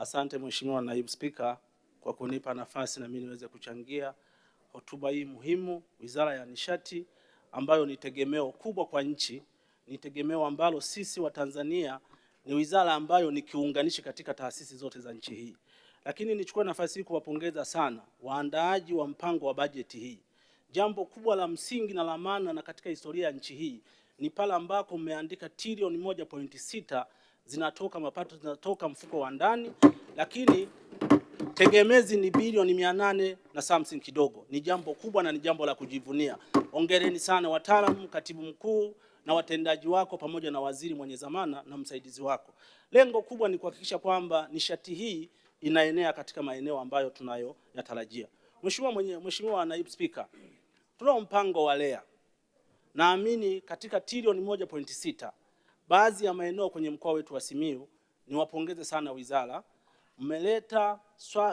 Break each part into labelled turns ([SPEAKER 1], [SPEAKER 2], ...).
[SPEAKER 1] Asante Mheshimiwa Naibu Spika kwa kunipa nafasi na mimi niweze kuchangia hotuba hii muhimu. Wizara ya Nishati ambayo ni tegemeo kubwa kwa nchi, ni tegemeo ambalo sisi wa Tanzania ni wizara ambayo ni kiunganishi katika taasisi zote za nchi hii. Lakini nichukue nafasi hii kuwapongeza sana waandaaji wa mpango wa bajeti hii. Jambo kubwa la msingi na la maana na katika historia ya nchi hii ni pale ambako mmeandika trilioni 1.6 zinatoka mapato, zinatoka mfuko wa ndani, lakini tegemezi ni bilioni 800 na something kidogo. Ni jambo kubwa na ni jambo la kujivunia. Hongereni sana wataalamu, katibu mkuu na watendaji wako pamoja na waziri mwenye dhamana na msaidizi wako. Lengo kubwa ni kuhakikisha kwamba nishati hii inaenea katika maeneo ambayo tunayoyatarajia. Mheshimiwa Naibu Spika, tunao mpango wa LEA. Naamini katika trilioni 1.6 baadhi ya maeneo kwenye mkoa wetu wa Simiyu, niwapongeze sana wizara,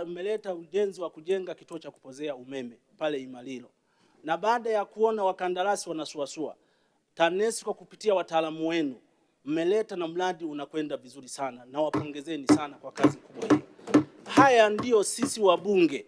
[SPEAKER 1] mmeleta ujenzi wa kujenga kituo cha kupozea umeme pale Imalilo. Na baada ya kuona wakandarasi wanasuasua, TANESCO kupitia wataalamu wenu mmeleta na mradi unakwenda vizuri sana, na wapongezeni sana kwa kazi kubwa hii. Haya ndio sisi wabunge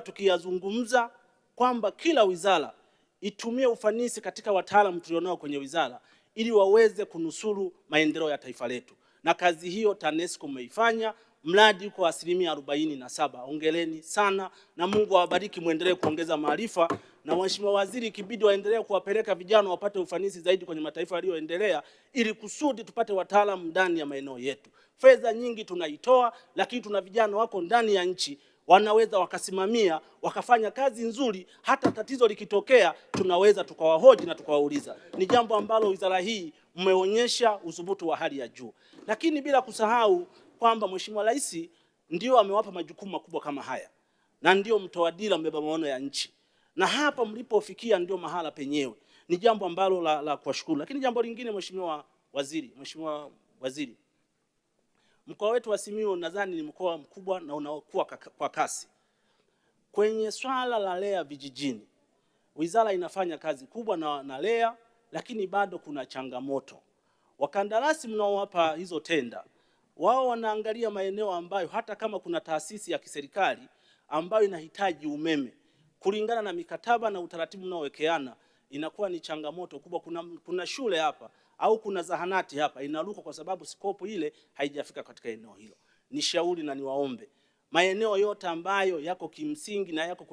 [SPEAKER 1] tukiyazungumza kwamba kila wizara itumie ufanisi katika wataalamu tulionao kwenye wizara ili waweze kunusuru maendeleo ya taifa letu. Na kazi hiyo TANESCO mmeifanya, mradi uko 47%. Hongereni sana na Mungu awabariki, muendelee kuongeza maarifa, na Mheshimiwa Waziri ikibidi waendelee kuwapeleka vijana wapate ufanisi zaidi kwenye mataifa yaliyoendelea ili kusudi tupate wataalamu ndani ya maeneo yetu. Fedha nyingi tunaitoa, lakini tuna vijana wako ndani ya nchi wanaweza wakasimamia wakafanya kazi nzuri, hata tatizo likitokea tunaweza tukawahoji na tukawauliza. Ni jambo ambalo wizara hii mmeonyesha udhubutu wa hali ya juu. Lakini bila kusahau kwamba Mheshimiwa Rais ndio amewapa majukumu makubwa kama haya, na ndio mtoa dira, mbeba maono ya nchi, na hapa mlipofikia ndio mahala penyewe. Ni jambo ambalo la kuwashukuru. Lakini jambo lingine, Mheshimiwa Waziri, mkoa wetu wa Simiyu nadhani ni mkoa mkubwa na unaokua kwa kasi. Kwenye swala la LEA vijijini, wizara inafanya kazi kubwa na LEA, lakini bado kuna changamoto. Wakandarasi mnaowapa hizo tenda, wao wanaangalia maeneo ambayo hata kama kuna taasisi ya kiserikali ambayo inahitaji umeme, kulingana na mikataba na utaratibu unaowekeana, inakuwa ni changamoto kubwa. Kuna shule hapa au kuna zahanati hapa inaruka kwa sababu skopu ile haijafika katika eneo hilo. Nishauri na niwaombe maeneo yote ambayo yako kimsingi na yako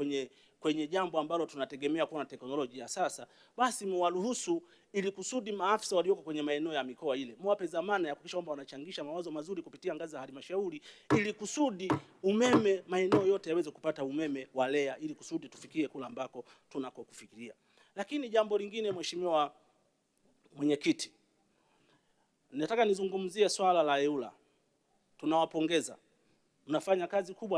[SPEAKER 1] kwenye jambo ambalo tunategemea kuwa na teknolojia sasa, basi muwaruhusu ili kusudi maafisa walioko kwenye maeneo ya mikoa ile muwape dhamana ya kuhakikisha kwamba wanachangisha mawazo mazuri kupitia ngazi ya halmashauri ili kusudi umeme maeneo yote yaweze kupata umeme wa LEA ili kusudi tufikie kule ambako tunakokufikiria. Lakini jambo lingine, Mheshimiwa Mwenyekiti, nataka nizungumzie swala la EWURA. Tunawapongeza, mnafanya kazi kubwa.